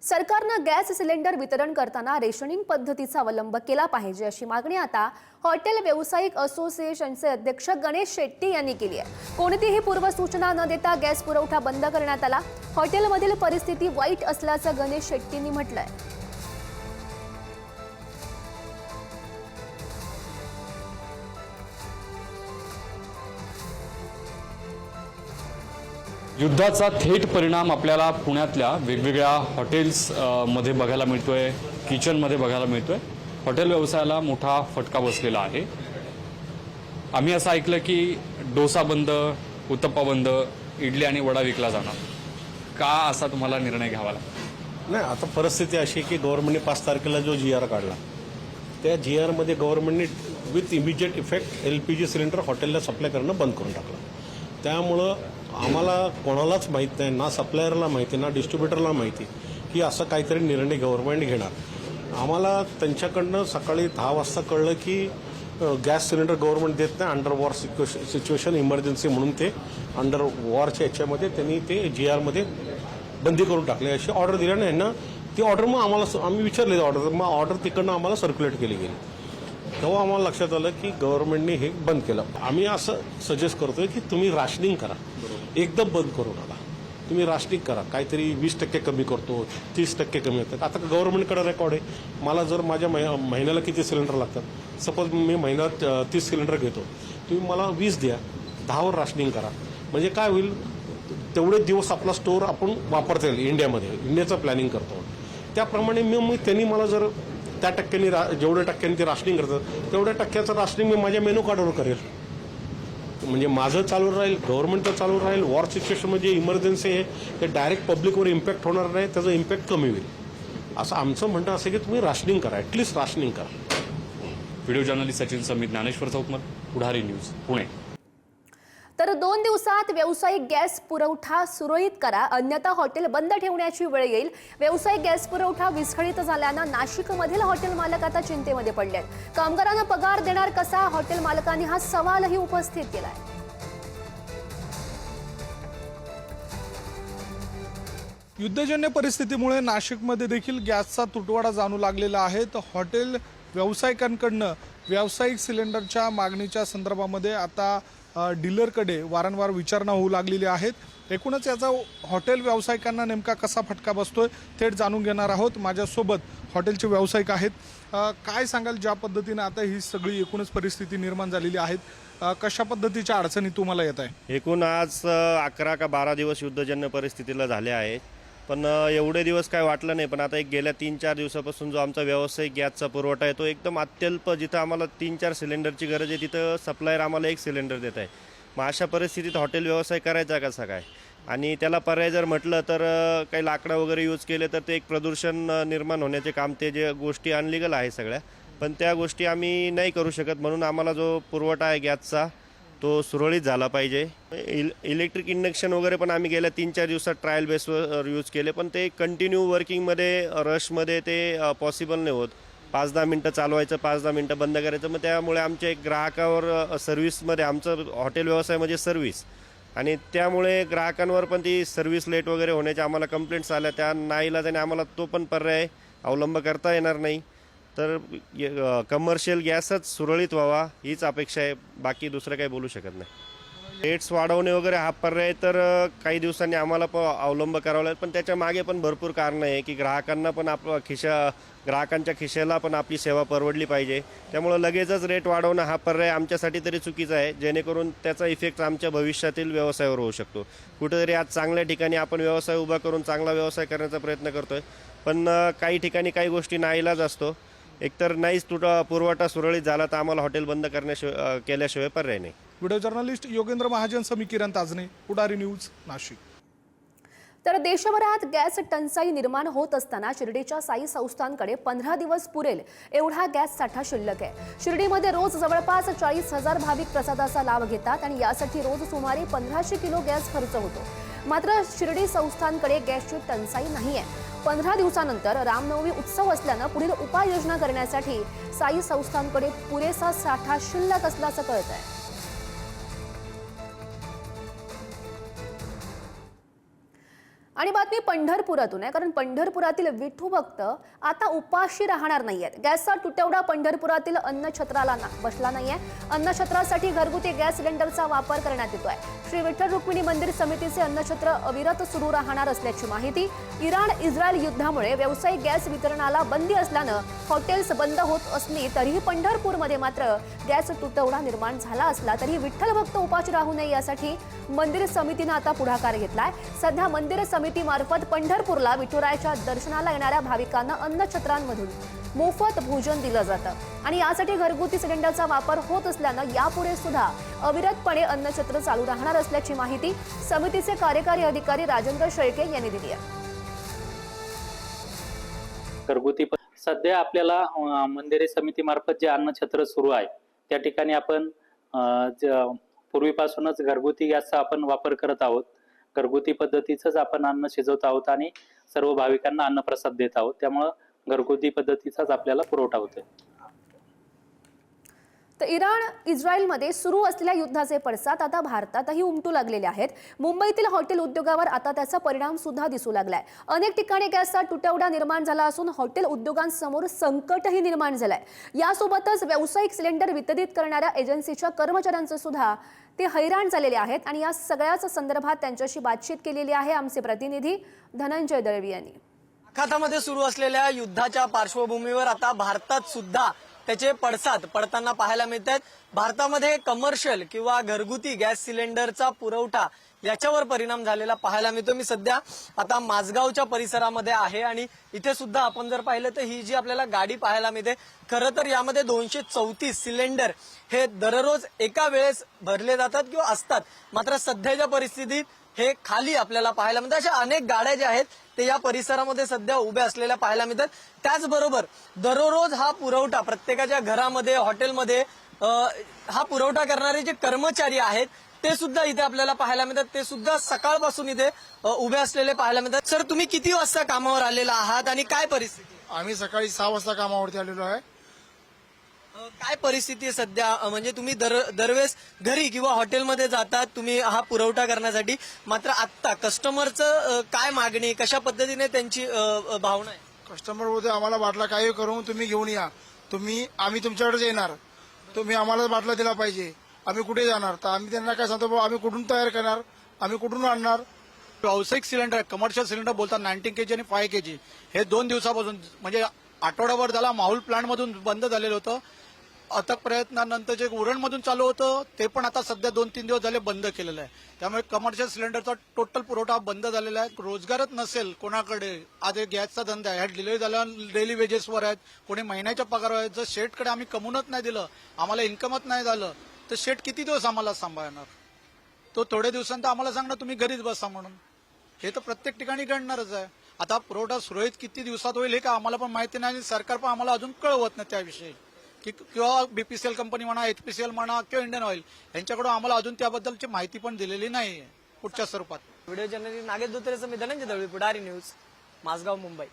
सरकारनं gas cylinder वितरण करताना रेशनिंग पद्धतीचा अवलंब केला पाहिजे अशी मागणी आता हॉटेल व्यावसायिक असोसिएशनचे अध्यक्ष गणेश शेट्टी यांनी केली आहे। कोणतीही पूर्वसूचना न देता गॅस पुरवठा बंद करण्यात आला। हॉटेलमधील परिस्थिती वाईट असल्याचं गणेश शेट्टींनी म्हटलंय। युद्धाचा थेट परिणाम आपल्याला पुण्यातल्या वेगवेगळ्या हॉटेल्स मध्ये बघायला मिळतोय, किचनमध्ये बघायला मिळतोय। हॉटेल व्यवसायाला मोठा फटका बसलेला आहे। आम्ही असं ऐकलं की डोसा बंद, उत्तप्पा बंद, इडली आणि वडा विकला जाणार। का असा तुम्हाला निर्णय घ्यावा लागला? नाही, आता परिस्थिती अशी की गव्हर्नमेंटने 5 तारखेला जो GR काढला त्या GR मध्ये गव्हर्नमेंटने with immediate effect LPG cylinder हॉटेलला सप्लाय करणं बंद करून टाकलं। त्यामुळं आम्हाला कोणालाच माहीत नाही, ना सप्लायरला माहिती ना डिस्ट्रीब्युटरला माहिती की असं काहीतरी निर्णय गव्हर्नमेंट घेणार। आम्हाला त्यांच्याकडनं सकाळी 10 वाजता कळलं की गॅस सिलेंडर गव्हर्नमेंट देत नाही, अंडर वॉर सिच्युएशन इमर्जन्सी म्हणून ते अंडर वॉरच्या याच्यामध्ये त्यांनी ते GR मध्ये बंदी करून टाकली अशी ऑर्डर दिल्याने यांना ती ऑर्डर मग आम्ही विचारले ऑर्डर, मग ऑर्डर तिकडनं आम्हाला सर्क्युलेट केली गेली। तेव्हा आम्हाला लक्षात आलं की गव्हर्नमेंटने हे बंद केलं। आम्ही असं सजेस्ट करतोय की तुम्ही राशनिंग करा, एकदम बंद करू नका। तुम्ही राशनिंग करा, काहीतरी 20% कमी करतो, 30% कमी होतं। आता गव्हर्नमेंटकडे रेकॉर्ड आहे, मला जर माझ्या महिन्याला किती सिलेंडर लागतात, सपोज मी महिन्यात 30 सिलेंडर घेतो, तुम्ही मला 20 द्या, 10वर राशनिंग करा। म्हणजे काय होईल, तेवढे दिवस आपला स्टोअर आपण वापरता येईल इंडियामध्ये, इंडियाचं प्लॅनिंग करतो त्याप्रमाणे मग त्यांनी मला जर त्या टक्क्यांनी जेवढ्या टक्क्यांनी ते राशनिंग करतात तेवढ्या टक्क्याचं राशनिंग मी माझ्या मेनू कार्डवर करेल। म्हणजे माझं चालू राहील, गव्हर्नमेंटचं चालू राहील। वॉर सिच्युएशन म्हणजे इमर्जन्सी आहे, ते डायरेक्ट पब्लिकवर इम्पॅक्ट होणार नाही, त्याचा इम्पॅक्ट कमी होईल असं आमचं म्हणणं असं की तुम्ही राशनिंग करा, ॲटलिस्ट राशनिंग करा। व्हिडिओ जर्नलिस्ट सचिन समित, ज्ञानेश्वर चौकमल, पुढारी न्यूज, पुणे। तर 2 दिवसात व्यावसायिक गॅस पुरवठा सुरळीत करा, अन्यथा हॉटेल बंद ठेवण्याची वेळ येईल। व्यावसायिक गॅस पुरवठा विस्कळीत झाल्यानं नाशिकमधील हॉटेल मालक आता चिंतेमध्ये पडले आहेत। कामगारांना पगार देणार कसा, हॉटेल मालकांनी हा सवालही उपस्थित केलाय। युद्धजन्य परिस्थितीमुळे नाशिकमध्ये देखील गॅसचा तुटवडा जाणू लागलेला आहे। तर हॉटेल व्यावसायिकांकडनं व्यावसायिक सिलेंडरच्या मागणीच्या संदर्भामध्ये आता डीलरकडे वारंवार विचारणा होऊ लागलेली आहेत। एकूणच याचा हॉटेल व्यावसायिकांना नेमका कसा फटका बसतोय थेट जाणून घेणार आहोत। माझ्यासोबत हॉटेलचे व्यावसायिक आहेत। काय सांगाल, ज्या पद्धतीने आता ही सगळी एकूणच परिस्थिती निर्माण झालेली आहे, कशा पद्धतीच्या अडचणी तुम्हाला येत आहे? एकूण आज 11 का 12 दिवस युद्धजन्य परिस्थितीला झाले आहे, पण एवढे दिवस काय वाटलं नाही। पण आता एक गेल्या 3-4 दिवसापासून जो आमचा व्यावसायिक गॅसचा पुरवठा आहे तो एकदम अत्यल्प, जिथं आम्हाला 3-4 सिलेंडरची गरज आहे तिथं सप्लायर आम्हाला 1 सिलेंडर देत आहे। मग अशा परिस्थितीत हॉटेल व्यवसाय करायचा कसा काय? आणि त्याला पर्याय जर म्हटलं तर काही लाकडं वगैरे यूज केले तर ते एक प्रदूषण निर्माण होण्याचे काम, ते जे गोष्टी अनलिगल आहे सगळ्या, पण त्या गोष्टी आम्ही नाही करू शकत। म्हणून आम्हाला जो पुरवठा आहे गॅसचा तो सुरळीत झाला पाहिजे। इलेक्ट्रिक इंडक्शन वगैरे पण आम्ही गेल्या 3-4 दिवसात ट्रायल बेसवर यूज केले, पण ते कंटिन्यू वर्किंगमध्ये रशमध्ये ते पॉसिबल नाही होत। 5-10 मिनटं चालवायचं, 5-10 मिनटं बंद करायचं। मग त्यामुळे आमच्या एक ग्राहकावर सर्व्हिसमध्ये, आमचं हॉटेल व्यवसाय म्हणजे सर्व्हिस, आणि त्यामुळे ग्राहकांवर पण ती सर्व्हिस लेट वगैरे होण्याच्या आम्हाला कंप्लेंट्स आल्या। त्या नाईलाजाने आम्हाला तो पण पर्याय अवलंब करता येणार नाही। तर कमर्शियल गॅसच सुरळीत व्हावा हीच अपेक्षा आहे, बाकी दुसरं काही बोलू शकत नाही। रेट्स वाढवणे वगैरे हा पर्याय तर काही दिवसांनी आम्हाला पण अवलंब करावा लागेल, पण त्याच्या मागे पण भरपूर कारणं आहे की ग्राहकांना पण ग्राहकांच्या खिशाला पण आपली सेवा परवडली पाहिजे। त्यामुळे लगेचच रेट वाढवणं हा पर्याय आमच्यासाठी तरी चुकीचा आहे, जेणेकरून त्याचा इफेक्ट आमच्या भविष्यातील व्यवसायावर होऊ शकतो। कुठेतरी आज चांगल्या ठिकाणी आपण व्यवसाय उभा करून चांगला व्यवसाय करण्याचा प्रयत्न करतोय, पण काही ठिकाणी काही गोष्टी नाईलाज असतो। एकतर नाहीच पुरवठा सुरळीत झाला तर आम्हाला हॉटेल बंद केल्याशिवाय पर्याय नाही। व्हिडिओ जर्नलिस्ट योगेंद्र महाजन, किरण ताजने, पुढारी न्यूज, नाशिक। तर देशभरात गॅस टंचाई निर्माण होत असताना शिर्डीच्या साई संस्थानकडे 15 दिवस पुरेल एवढा गॅस साठा शिल्लक आहे। शिर्डीमध्ये रोज जवळपास 40,000 भाविक प्रसादाचा लाभ घेतात आणि यासाठी रोज सुमारे 1500 किलो गॅस खर्च होतो। मात्र शिर्डी संस्थानकडे गॅसची टंचाई नाहीये। 15 दिवसानंतर रामनवमी उत्सव असल्यानं पुढील उपाययोजना करण्यासाठी साई संस्थानकडे पुरेसा साठा शिल्लक असल्याचं कळतंय। आणि बातमी पंढरपुरातून आहे, कारण पंढरपुरातील विठू भक्त आता उपाशी राहणार नाहीयेत. गॅसचा तुटवडा पंढरपुरातील अन्नछत्राला बसला नाहीये. अन्नछत्रासाठी घरगुती गॅस सिलेंडरचा वापर करण्यात येतोय. श्री विठ्ठल रुक्मिणी मंदिर समितीचे अन्नछत्र अविरत सुरू राहणार असल्याची माहिती. इराण इस्रायल युद्धामुळे व्यावसायिक गॅस वितरणाला बंदी असल्यानं हॉटेल्स बंद होत असली तरीही पंढरपूरमध्ये मात्र गॅस तुटवडा निर्माण झाला असला तरी विठ्ठल भक्त उपाशी राहू नये यासाठी मंदिर समितीनं आता पुढाकार घेतलाय. सध्या मंदिर समितीमार्फत पंढरपूरला विठुरायाच्या दर्शनाला येणाऱ्या भाविकांना अन्नछत्रांमधून मोफत भोजन दिलं जातं आणि यासाठी घरगुती सिलेंडरचा वापर होत असल्यानं यापुढे सुद्धा अविरतपणे अन्नछत्र चालू राहणार असल्याची माहिती समितीचे कार्यकारी अधिकारी राजेंद्र शेळके यांनी दिली आहे. घरगुती सध्या आपल्याला मंदिरे समितीमार्फत जे अन्नछत्र सुरू आहे त्या ठिकाणी आपण पूर्वीपासूनच घरगुती गॅसचा आपण वापर करत आहोत. घरगुती पद्धतीचंच आपण अन्न शिजवत आहोत आणि सर्व भाविकांना अन्नप्रसाद देत आहोत. त्यामुळं घरगुती पद्धतीचाच आपल्याला पुरवठा होतोय. तर इराण इस्रायलमध्ये सुरू असलेल्या युद्धाचे पडसाद आता भारतातही उमटू लागलेले आहेत. मुंबईतील हॉटेल उद्योगावर आता त्याचा परिणाम सुद्धा दिसू लागलाय. अनेक ठिकाणी गॅसचा तुटवडा निर्माण झाला असून हॉटेल उद्योगांसमोर संकटही निर्माण झालंय. यासोबतच व्यावसायिक सिलेंडर वितरित करणाऱ्या एजन्सीच्या कर्मचाऱ्यांचे सुद्धा ते हैराण झालेले आहेत आणि या सगळ्याच संदर्भात त्यांच्याशी बातचीत केलेली आहे आमचे प्रतिनिधी धनंजय दळवी यांनी. आखातामध्ये सुरू असलेल्या युद्धाच्या पार्श्वभूमीवर आता भारतात सुद्धा त्याचे पडसाद पडताना पाहायला मिळत आहेत. भारतामध्ये कमर्शियल किंवा घरगुती गॅस सिलेंडरचा पुरवठा याच्यावर परिणाम झालेला पाहायला मिळतो. मी सध्या आता माझगावच्या परिसरामध्ये आहे आणि इथे सुद्धा आपण जर पाहिलं तर ही जी आपल्याला गाडी पाहायला मिळते, खरं तर यामध्ये 234 सिलेंडर हे दररोज एका वेळेस भरले जातात किंवा असतात. मात्र सध्याच्या परिस्थितीत हे खाली आपल्याला पाहायला मिळतात. अशा अनेक गाड्या ज्या आहेत ते या परिसरामध्ये सध्या उभ्या असलेल्या पाहायला मिळतात. त्याचबरोबर दररोज हा पुरवठा प्रत्येकाच्या घरामध्ये हॉटेलमध्ये हा पुरवठा करणारे जे कर्मचारी आहेत ते सुद्धा इथे आपल्याला पाहायला मिळतात. ते सुद्धा सकाळपासून इथे उभे असलेले पाहायला मिळतात. सर, तुम्ही किती वाजता कामावर आलेला आहात आणि काय परिस्थिती? आम्ही सकाळी 6 वाजता कामावरती आलेलो आहे. काय परिस्थिती आहे सध्या? म्हणजे तुम्ही दरवेळेस घरी किंवा हॉटेलमध्ये जातात तुम्ही हा पुरवठा करण्यासाठी, मात्र आता कस्टमरचं काय मागणी, कशा पद्धतीने त्यांची भावना आहे? कस्टमर बोलते आम्हाला बाटला काही करून तुम्ही घेऊन या, आम्ही तुमच्याकडेच येणार, तुम्ही आम्हाला बाटला दिला पाहिजे, आम्ही कुठे जाणार? तर आम्ही त्यांना काय सांगतो, बाबा आम्ही कुठून तयार करणार, आम्ही कुठून आणणार? व्यावसायिक सिलेंडर कमर्शियल सिलेंडर बोलतात 19 kg आणि 5 kg हे 2 दिवसापासून म्हणजे आठवडाभर झाला माहुल प्लांटमधून बंद झालेलं होतं. अथक प्रयत्नानंतर जे उरणमधून चालू होतं ते पण आता सध्या 2-3 दिवस झाले बंद केलेलं आहे. त्यामुळे कमर्शियल सिलेंडरचा टोटल पुरवठा बंद झालेला आहे. रोजगारच नसेल कोणाकडे. आज गॅसचा धंदा आहे, ह्या डिलिव्हरी झाल्या डेली वेजेसवर आहेत, कोणी महिन्याच्या पगारावर आहेत. जर शेटकडे आम्ही कमवूनच नाही दिलं, आम्हाला इन्कमच नाही झालं तर शेट किती दिवस आम्हाला सांभाळणार? तो थोड्या दिवसांत आम्हाला सांगणार तुम्ही घरीच बसा म्हणून. हे तर प्रत्येक ठिकाणी घडणारच आहे. आता पुरवठा सुरळीत किती दिवसात होईल हे का आम्हाला पण माहिती नाही आणि सरकार पण आम्हाला अजून कळवत नाही त्याविषयी. किंवा बीपीसीएल कंपनी म्हणा, एचपीसीएल म्हणा किंवा इंडियन ऑइल यांच्याकडून आम्हाला अजून त्याबद्दलची माहिती पण दिलेली नाही कुठच्या स्वरूपात. व्हिडिओ जर्नलिस्ट नागेश धोत्रेसह मी धनंजय दळवी, पुढारी न्यूज, माझगाव, मुंबई.